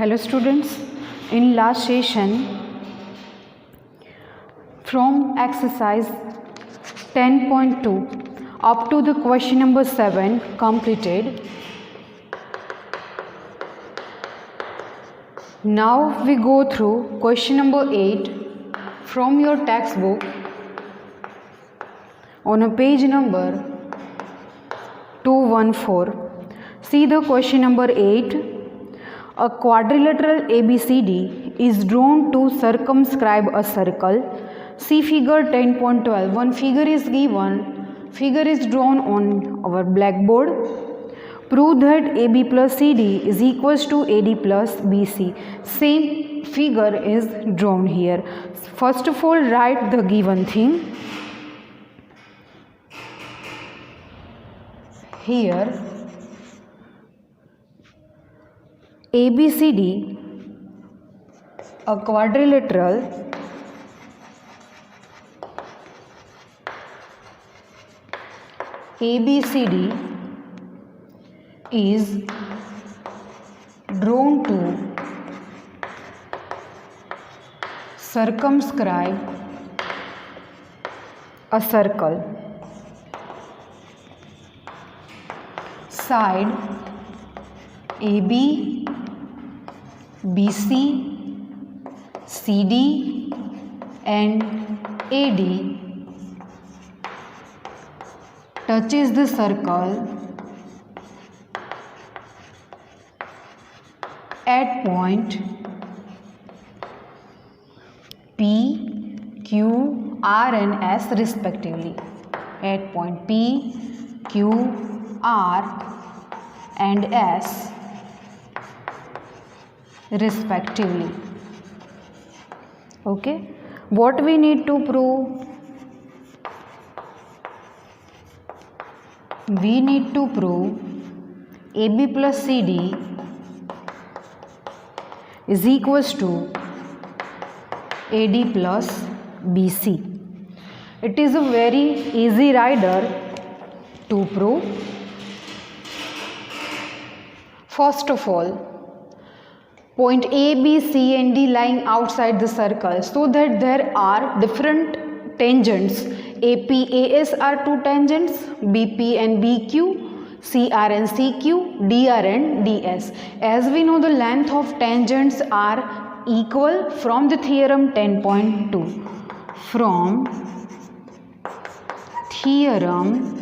Hello students, in last session from exercise 10.2 up to the question number 7 completed. Now we go through question number 8 from your textbook on a page number 214. See the question number 8. A quadrilateral ABCD is drawn to circumscribe a circle. See figure 10.12. One figure is given. Figure is drawn on our blackboard. Prove that AB plus CD is equals to AD plus BC. Same figure is drawn here. First of all, write the given thing. Here ABCD, a quadrilateral ABCD is drawn to circumscribe a circle. Side AB, BC, CD and AD touches the circle at point P, Q, R and S respectively. At point P, Q, R and S respectively. Okay, what we need to prove? We need to prove AB plus CD is equals to AD plus BC. It is a very easy rider to prove. First of all, point A, B, C and D lying outside the circle, so that there are different tangents. AP, AS are two tangents, BP and BQ, CR and CQ, DR and DS. As we know, the length of tangents are equal from the theorem 10.2. From theorem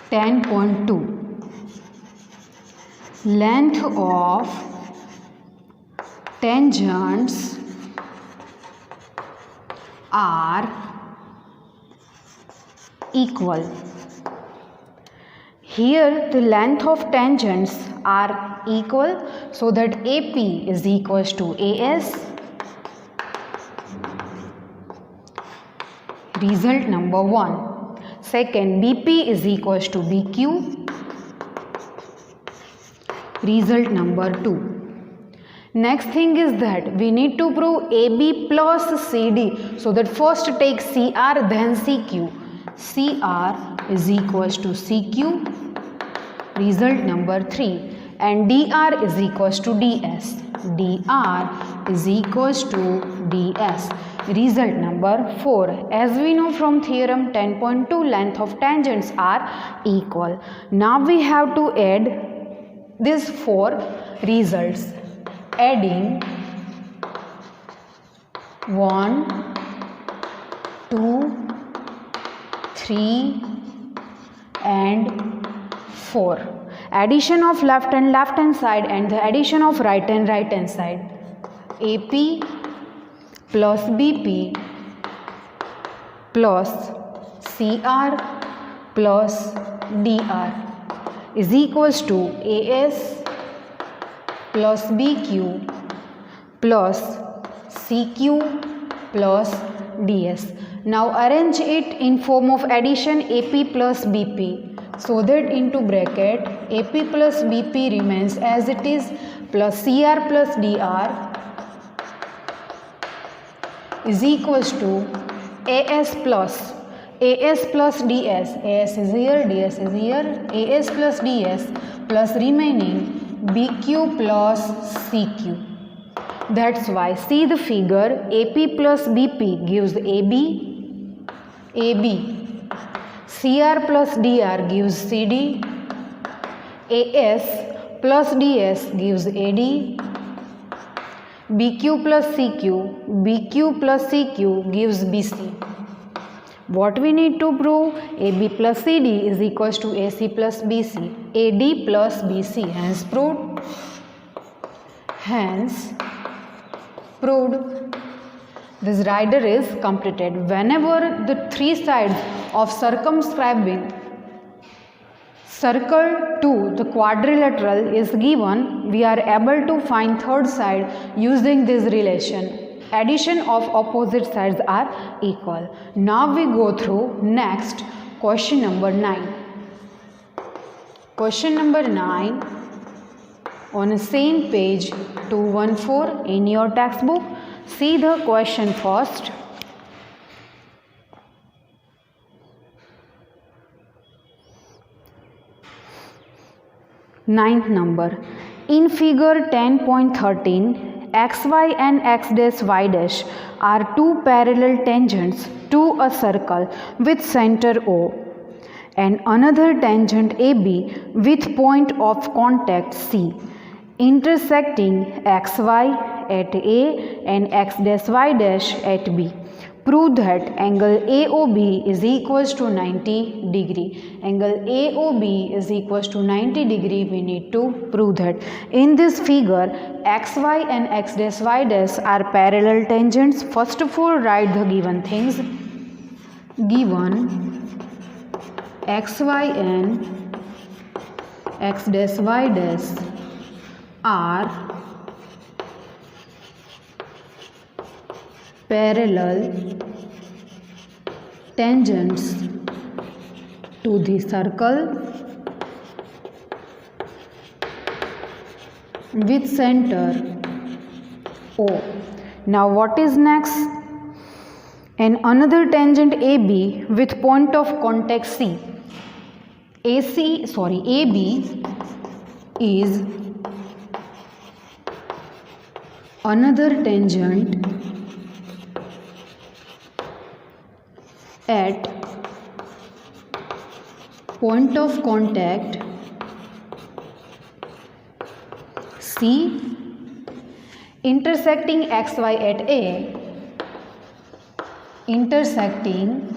10.2. Length of tangents are equal. Here the length of tangents are equal, so that AP is equals to AS. Result number 1. Second, BP is equals to BQ. Result number 2. Next thing is that we need to prove AB plus CD. So that first take CR then CQ. CR is equals to CQ. Result number 3. And DR is equals to DS. DR is equals to DS. Result number 4. As we know from theorem 10.2, length of tangents are equal. Now we have to add these 4 results. Adding 1, 2, 3 and 4. Addition of left hand side and the addition of right hand side. AP plus BP plus CR plus DR is equals to AS plus BQ plus CQ plus DS. Now arrange it in form of addition AP plus BP, so that into bracket AP plus BP remains as it is, plus CR plus DR is equals to AS plus DS. AS is here, DS is here. AS plus DS plus remaining BQ plus CQ. That's why see the figure, AP plus BP gives AB, CR plus DR gives CD, AS plus DS gives AD, BQ plus CQ gives BC. What we need to prove? AB plus CD is equals to AC plus BC, AD plus BC, hence proved. This rider is completed. Whenever the three sides of circumscribing circle to the quadrilateral is given, we are able to find third side using this relation. Addition of opposite sides are equal. Now we go through next question number 9. Question number 9 on the same page 214 in your textbook. See the question first. Ninth number. In figure 10.13, xy and x dash y dash are two parallel tangents to a circle with center O, and another tangent AB with point of contact C, intersecting xy at A and x dash y dash at B. Prove that angle AOB is equals to 90 degree. Angle AOB is equals to 90 degree. We need to prove that. In this figure, xy and x dash y dash are parallel tangents. First of all, write the given things. Given xy and x dash y dash are parallel tangents to the circle with center O. Now what is next? And another tangent AB with point of contact C. AB is another tangent at point of contact C, intersecting xy at A, intersecting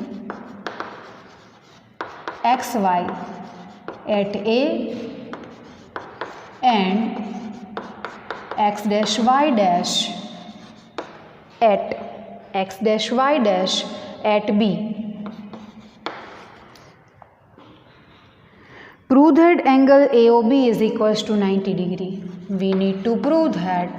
xy at A and x dash y dash at x dash y dash at B. Prove that angle AOB is equals to 90 degree. We need to prove that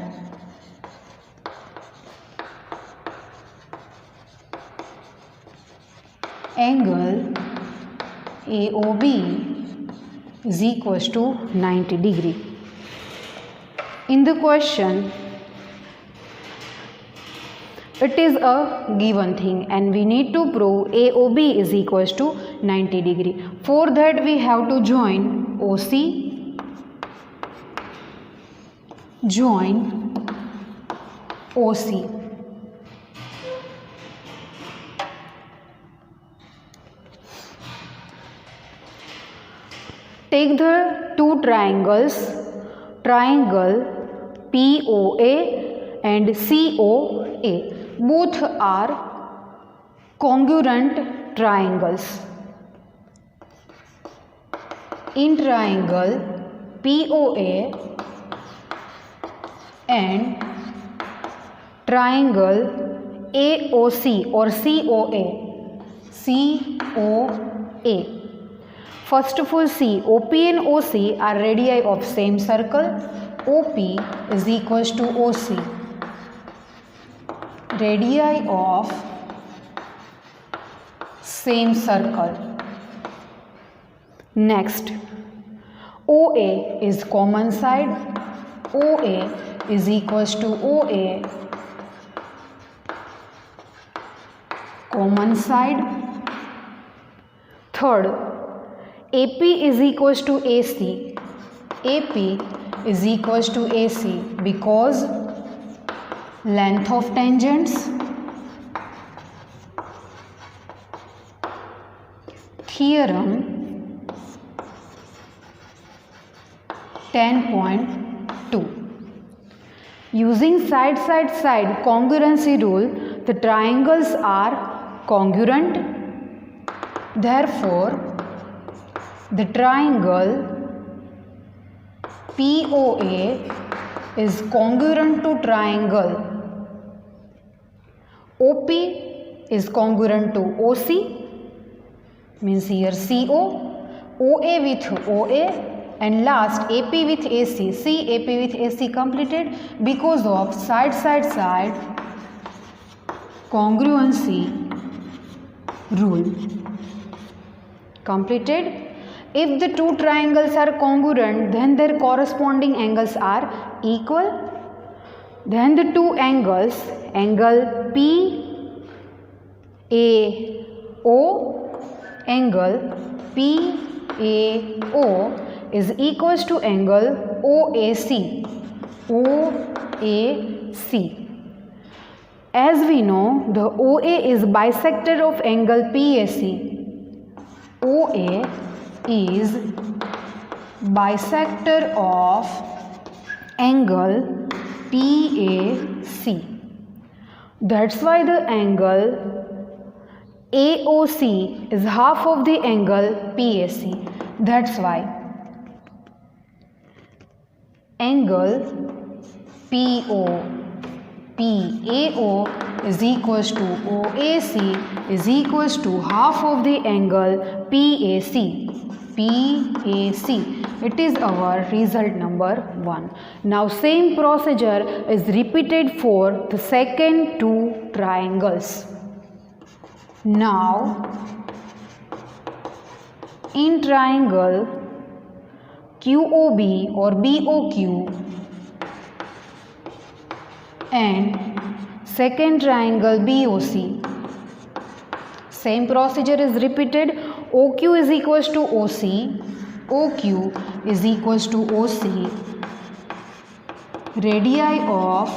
angle AOB is equals to 90 degree. In the question, it is a given thing and we need to prove AOB is equals to 90 degree. For that we have to join OC, join OC. Take the two triangles, triangle POA and COA. Both are congruent triangles. In triangle POA and triangle AOC or COA. First of all, see, OP and OC are radii of same circle. OP is equals to OC. Radii of same circle. Next, OA is common side. OA is equals to OA, common side. Third, AP is equals to AC. AP is equals to AC because length of tangents, theorem 10.2. Using side congruency rule, the triangles are congruent. Therefore, the triangle POA is congruent to triangle OP is congruent to OC, means here CO, OA with OA, and last AP with AC. See, AP with AC completed because of side congruency rule. Completed. If the two triangles are congruent, then their corresponding angles are equal. Then the two angles, angle PAO, angle PAO is equals to angle OAC. As we know, the OA is bisector of angle PAC. OA is bisector of angle PAC. That's why the angle AOC is half of the angle PAC. That's why angle PAO is equals to OAC is equals to half of the angle PAC. It is our result number 1. Now same procedure is repeated for the second two triangles. Now in triangle QOB or BOQ and second triangle BOC, same procedure is repeated. OQ is equals to OC, OQ is equals to OC, radii of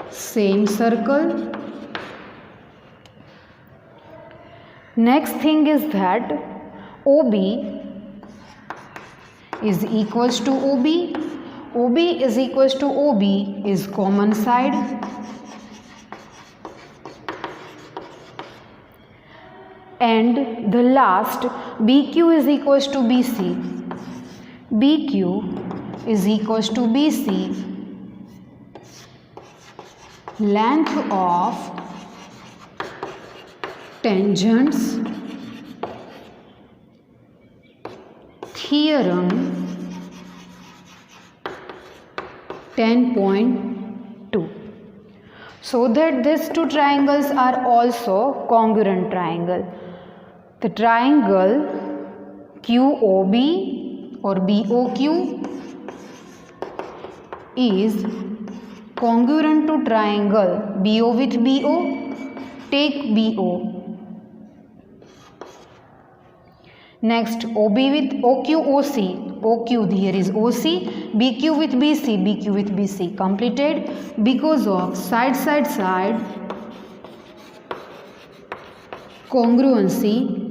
same circle. Next thing is that OB is equals to OB, OB is equals to OB is common side. And the last BQ is equals to BC, BQ is equals to BC, length of tangents, theorem 10.2. So that these two triangles are also congruent triangle. The triangle QOB or BOQ is congruent to triangle BO with BO. Take BO. Next OB with OQ OC. OQ here is OC. BQ with BC. BQ with BC. Completed because of side congruency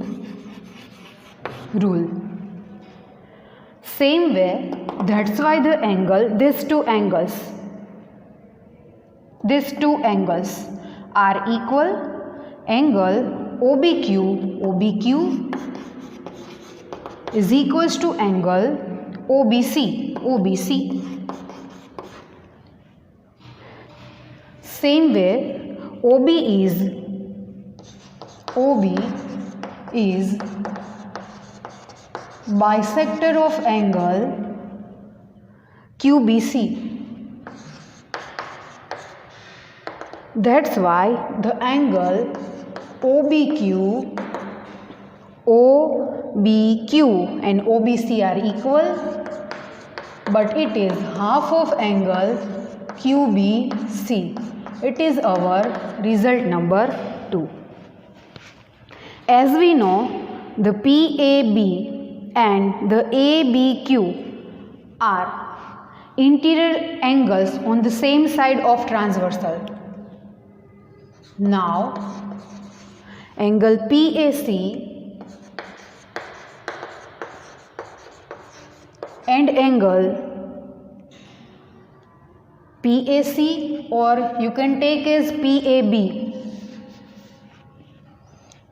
rule. Same way, that's why the angle, these two angles are equal. Angle OBQ is equals to angle OBC. Same way, OB is bisector of angle QBC. That's why the angle OBQ and OBC are equal, but it is half of angle QBC. It is our result number 2. As we know, the PAB and the ABQ are interior angles on the same side of transversal. Now, angle PAC and angle PAC, or you can take as PAB.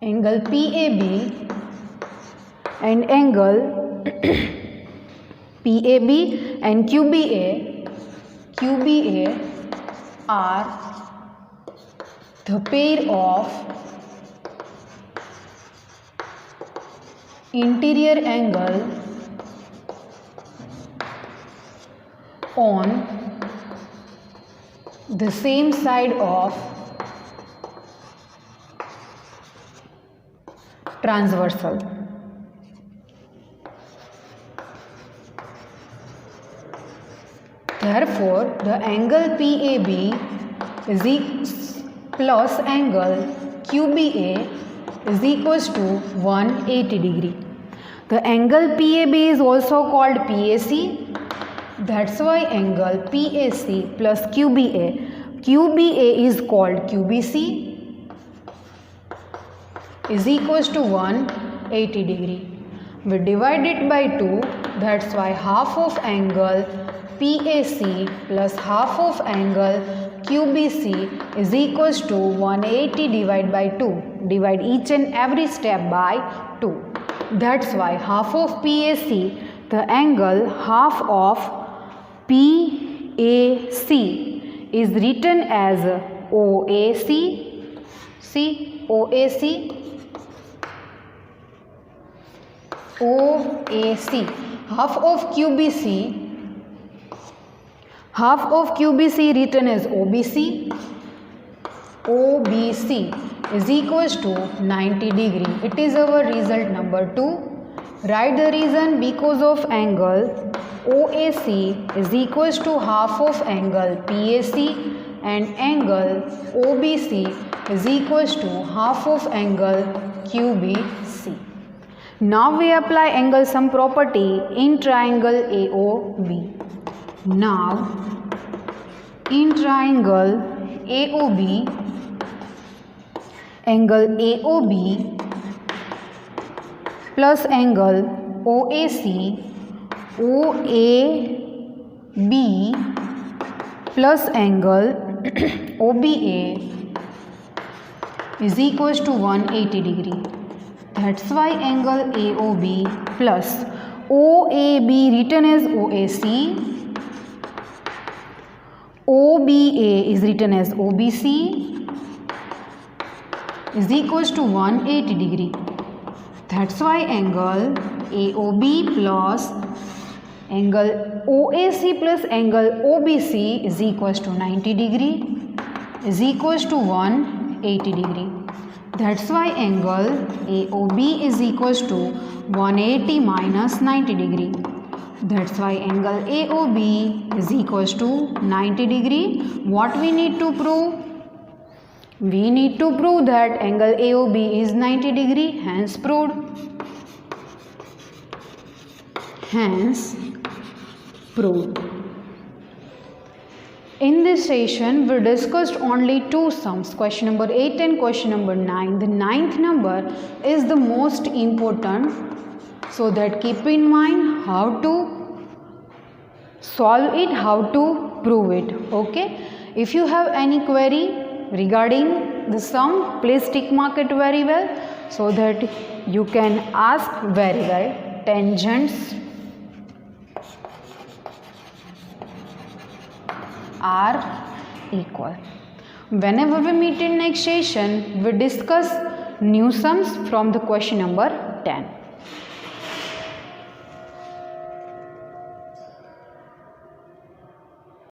Angle PAB and angle PAB and QBA are the pair of interior angle on the same side of transversal. Therefore, the angle PAB is plus angle QBA is equals to 180 degree. The angle PAB is also called PAC. That's why angle PAC plus QBA is called QBC is equals to 180 degree. We divide it by 2. That's why half of angle PAC plus half of angle QBC is equals to 180 divided by 2. Divide each and every step by 2. That's why half of PAC, the angle half of PAC is written as OAC. See, OAC. Half of QBC written as OBC. OBC is equals to 90 degree. It is our result number 2. Write the reason: because of angle OAC is equals to half of angle PAC and angle OBC is equals to half of angle QBC. Now we apply angle sum property in triangle AOB. Now in triangle AOB, angle AOB plus angle OAC, OAB plus angle OBA is equals to 180 degree. That's why angle AOB plus OAB written as OAC, OBA is written as OBC is equals to 180 degree. That's why angle AOB plus angle OAC plus angle OBC is equals to 90 degree is equals to 180 degree. That's why angle AOB is equals to 180 minus 90 degree. That's why angle AOB is equals to 90 degree. What we need to prove? We need to prove that angle AOB is 90 degree. Hence proved. Hence proved. In this session, we discussed only 2 sums, question number 8 and question number 9. The 9th number is the most important, so that keep in mind how to solve it, how to prove it. Okay. If you have any query regarding the sum, please tick mark it very well so that you can ask very well. Tangents are equal. Whenever we meet in next session, we discuss new sums from the question number 10.